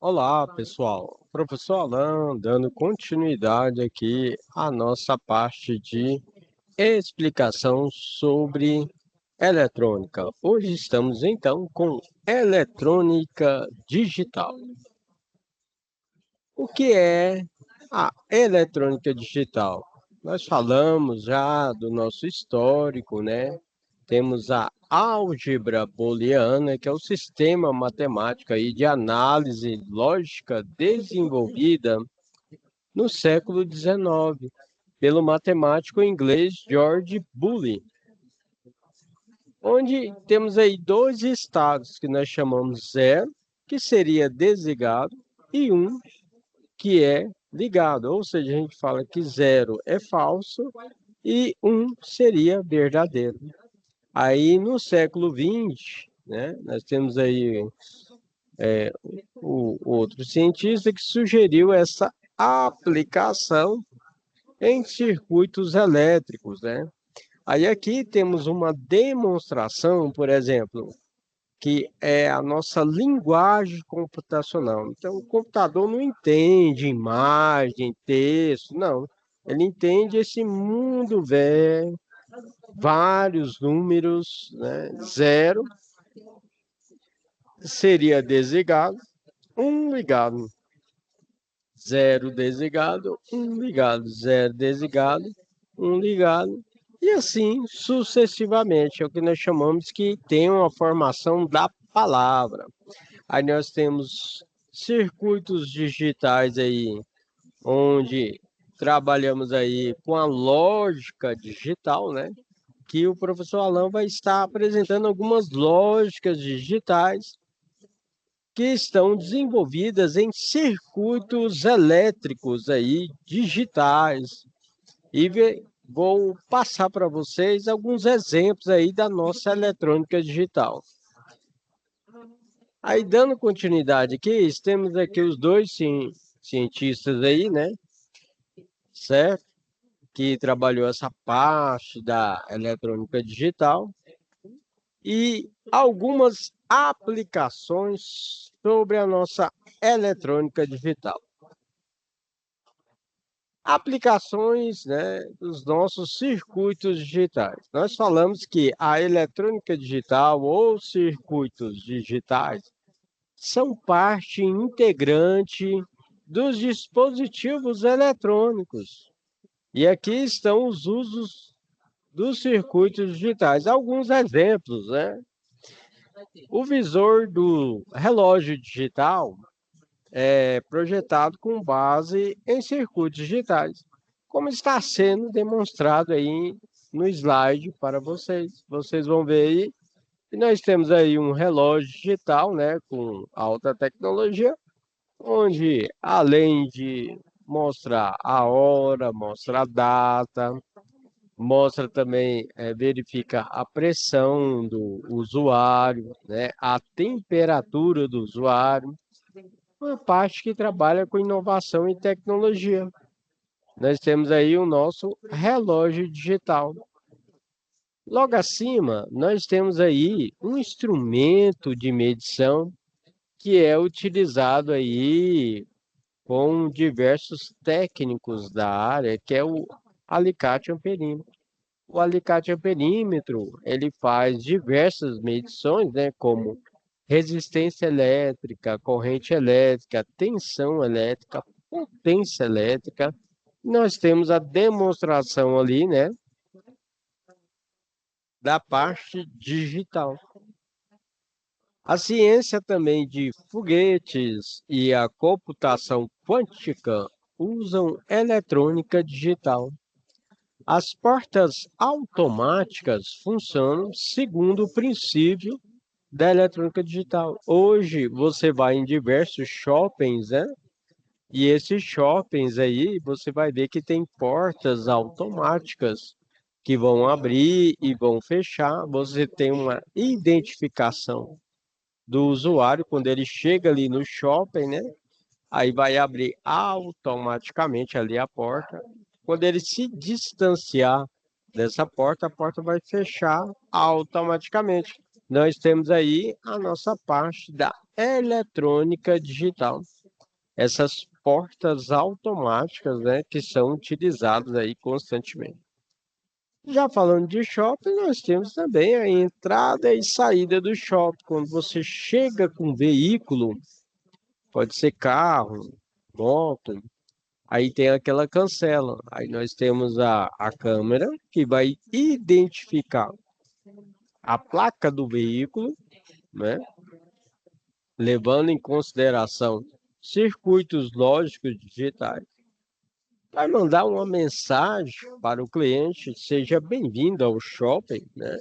Olá, pessoal. Professor Alan, dando continuidade aqui à nossa parte de explicação sobre eletrônica. Hoje estamos então com eletrônica digital. O que é a eletrônica digital? Nós falamos já do nosso histórico, né? Temos a álgebra booleana, que é o sistema matemático aí de análise lógica desenvolvida no século XIX pelo matemático inglês George Boole, onde temos aí dois estados que nós chamamos zero, que seria desligado, e um, que é ligado, ou seja, a gente fala que zero é falso e um seria verdadeiro. Aí no século XX, né, nós temos aí o outro cientista que sugeriu essa aplicação em circuitos elétricos, né? Aí aqui temos uma demonstração, por exemplo, que é a nossa linguagem computacional. Então, o computador não entende imagem, texto, não. Ele entende esse mundo velho, vários números, né? Zero seria desligado, um ligado, zero desligado, um ligado, zero desligado, um ligado, e assim sucessivamente. É o que nós chamamos que tem uma formação da palavra. Aí nós temos circuitos digitais aí, onde trabalhamos aí com a lógica digital, né? Que o professor Alan vai estar apresentando algumas lógicas digitais que estão desenvolvidas em circuitos elétricos aí digitais. E vou passar para vocês alguns exemplos aí da nossa eletrônica digital. Aí, dando continuidade aqui, temos aqui os dois cientistas aí, né? Certo? Que trabalhou essa parte da eletrônica digital e algumas aplicações sobre a nossa eletrônica digital. Aplicações, né, dos nossos circuitos digitais. Nós falamos que a eletrônica digital ou circuitos digitais são parte integrante dos dispositivos eletrônicos. E aqui estão os usos dos circuitos digitais. Alguns exemplos, né? O visor do relógio digital é projetado com base em circuitos digitais, como está sendo demonstrado aí no slide para vocês. Vocês vão ver aí que nós temos aí um relógio digital, né, com alta tecnologia, onde além de mostrar a hora, mostra a data, mostra também, verifica a pressão do usuário, né, a temperatura do usuário, uma parte que trabalha com inovação e tecnologia. Nós temos aí o nosso relógio digital. Logo acima, nós temos aí um instrumento de medição que é utilizado aí com diversos técnicos da área, que é o alicate amperímetro. O alicate amperímetro, ele faz diversas medições, né, como resistência elétrica, corrente elétrica, tensão elétrica, potência elétrica. Nós temos a demonstração ali, né, da parte digital. A ciência também de foguetes e a computação quântica usam eletrônica digital. As portas automáticas funcionam segundo o princípio da eletrônica digital. Hoje você vai em diversos shoppings, né? E esses shoppings aí, você vai ver que tem portas automáticas que vão abrir e vão fechar. Você tem uma identificação do usuário quando ele chega ali no shopping, né? Aí vai abrir automaticamente ali a porta. Quando ele se distanciar dessa porta, a porta vai fechar automaticamente. nós temos aí a nossa parte da eletrônica digital. Essas portas automáticas, né, que são utilizadas aí constantemente. Já falando de shopping, nós temos também a entrada e saída do shopping. Quando você chega com um veículo, pode ser carro, moto, aí tem aquela cancela. Aí nós temos a câmera que vai identificar a placa do veículo, né? Levando em consideração circuitos lógicos digitais. Vai mandar uma mensagem para o cliente, seja bem-vindo ao shopping, né?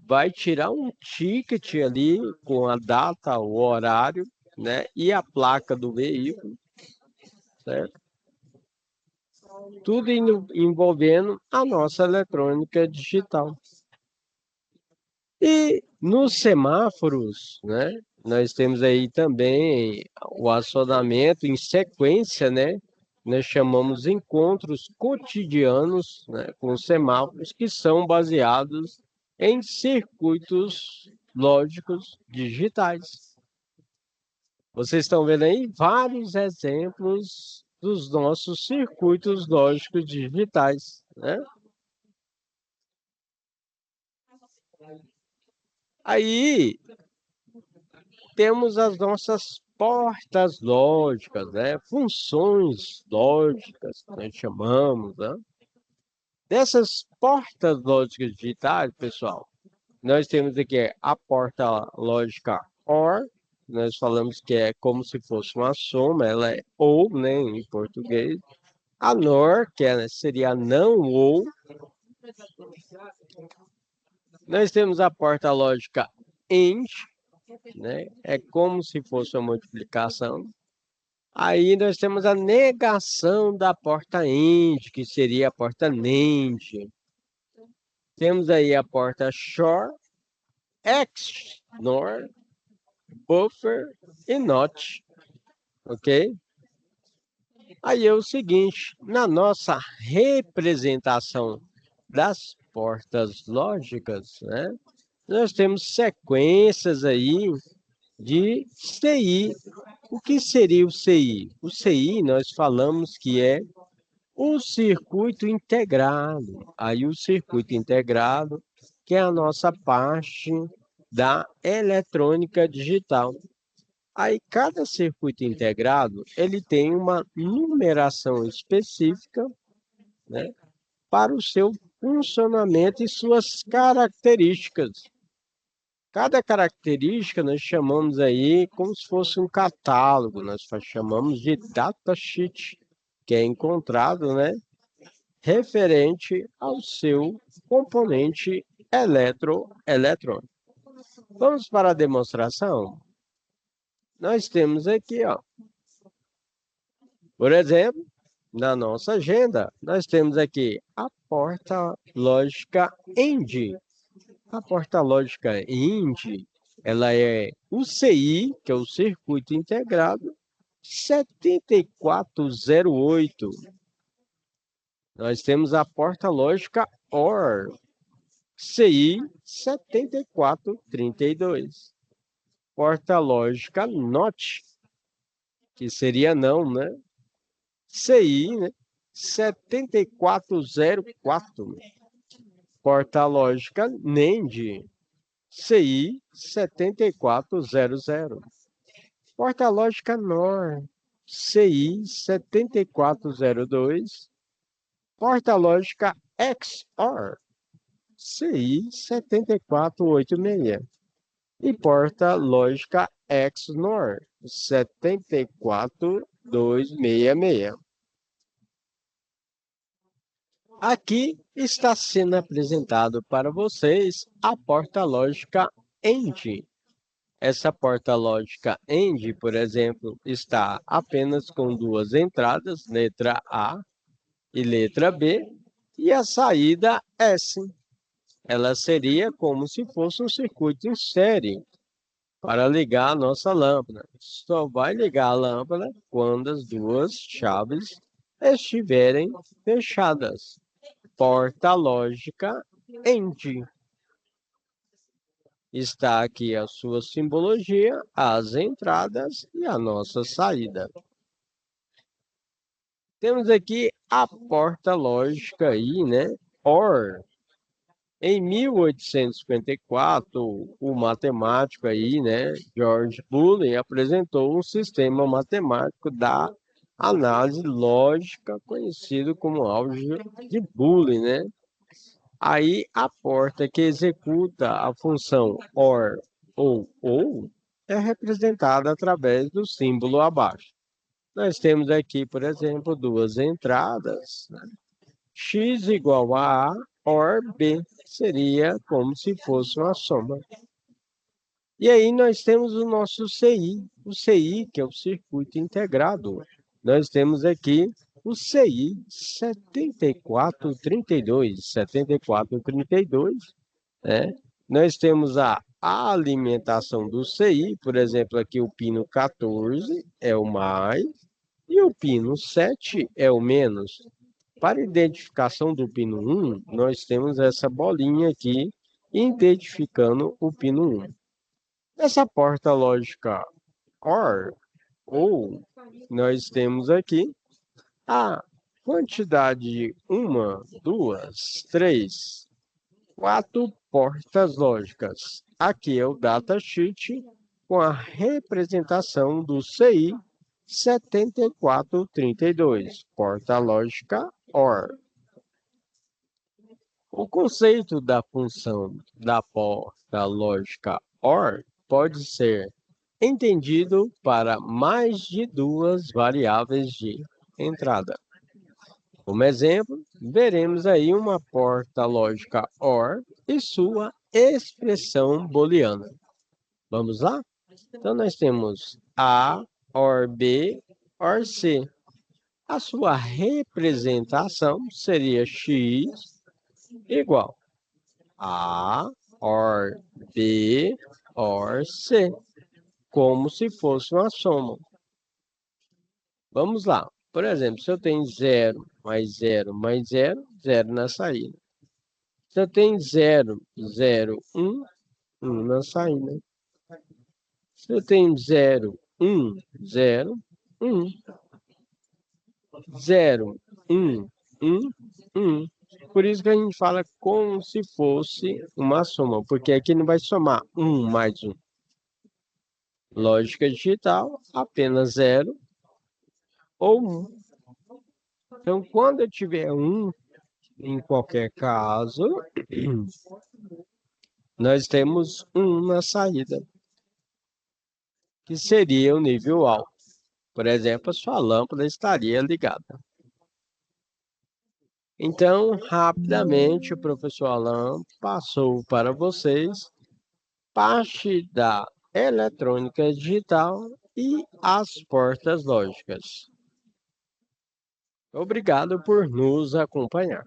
Vai tirar um ticket ali com a data, o horário, né? E a placa do veículo, certo? Tudo envolvendo a nossa eletrônica digital. E nos semáforos, né? Nós temos aí também o acionamento em sequência, né? Nós chamamos encontros cotidianos, né, com semáforos que são baseados em circuitos lógicos digitais. Vocês estão vendo aí vários exemplos dos nossos circuitos lógicos digitais, né? Aí temos as nossas portas lógicas, né? Funções lógicas, que nós chamamos, né? Dessas portas lógicas digitais, pessoal, nós temos aqui a porta lógica OR, nós falamos que é como se fosse uma soma, ela é ou, né, em português. A NOR, que seria não ou. Nós temos a porta lógica AND, né? É como se fosse uma multiplicação. Aí nós temos a negação da porta AND, que seria a porta NAND. Temos aí a porta SHOR, XNOR, Buffer e NOT, ok? Aí é o seguinte, na nossa representação das portas lógicas, né? Nós temos sequências aí de CI. O que seria o CI? O CI nós falamos que é o circuito integrado. Aí o circuito integrado, que é a nossa parte da eletrônica digital. Aí cada circuito integrado, ele tem uma numeração específica, né, para o seu funcionamento e suas características. Cada característica nós chamamos aí como se fosse um catálogo, nós chamamos de datasheet, que é encontrado, né, referente ao seu componente eletrônico. Vamos para a demonstração? Nós temos aqui, ó, por exemplo, na nossa agenda, nós temos aqui a porta lógica END. A porta lógica END, ela é o CI, que é o circuito integrado, 7408. Nós temos a porta lógica OR, CI 7432. Porta lógica NOT, que seria não, né? CI, né? 7404. Porta lógica NEND, CI 7400. Porta lógica NOR, CI 7402. Porta lógica XOR, CI 7486. E porta lógica XNOR 74266. Aqui está sendo apresentado para vocês a porta lógica AND. Essa porta lógica AND, por exemplo, está apenas com duas entradas, letra A e letra B, e a saída S. Ela seria como se fosse um circuito em série para ligar a nossa lâmpada. Só vai ligar a lâmpada quando as duas chaves estiverem fechadas. Porta lógica AND. está aqui a sua simbologia, as entradas e a nossa saída. Temos aqui a porta lógica aí, né? OR. Em 1854, o matemático aí, né, George Boole, apresentou um sistema matemático da análise lógica, conhecido como álgebra de Boole, né? Aí a porta que executa a função OR ou é representada através do símbolo abaixo. Nós temos aqui, por exemplo, duas entradas, né? X igual a A, OR B, seria como se fosse uma soma. E aí nós temos o nosso CI, o CI, que é o circuito integrado. Nós temos aqui o CI 7432, né? Nós temos a alimentação do CI, por exemplo, aqui o pino 14 é o mais e o pino 7 é o menos. Para identificação do pino 1, nós temos essa bolinha aqui, identificando o pino 1. Essa porta lógica OR, ou, nós temos aqui a quantidade de uma, duas, três, quatro portas lógicas. Aqui é o datasheet com a representação do CI 7432, porta lógica OR. O conceito da função da porta lógica OR pode ser entendido para mais de duas variáveis de entrada. Como exemplo, veremos aí uma porta lógica OR e sua expressão booleana. Vamos lá? Então, nós temos A, OR B, OR C. A sua representação seria X igual A, OR B, OR C, como se fosse uma soma. Vamos lá. Por exemplo, se eu tenho 0 mais 0 mais 0, 0 na saída. Se eu tenho 0, 0, 1, 1 na saída. Se eu tenho 0, 1, 0, 1. 0, 1, 1, 1. Por isso que a gente fala como se fosse uma soma, porque aqui não vai somar 1 mais 1. Lógica digital, apenas 0 ou 1. Então, quando eu tiver 1, em qualquer caso, nós temos 1 na saída, que seria o nível alto. Por exemplo, a sua lâmpada estaria ligada. Então, rapidamente, o professor Alan passou para vocês parte da eletrônica digital e as portas lógicas. Obrigado por nos acompanhar.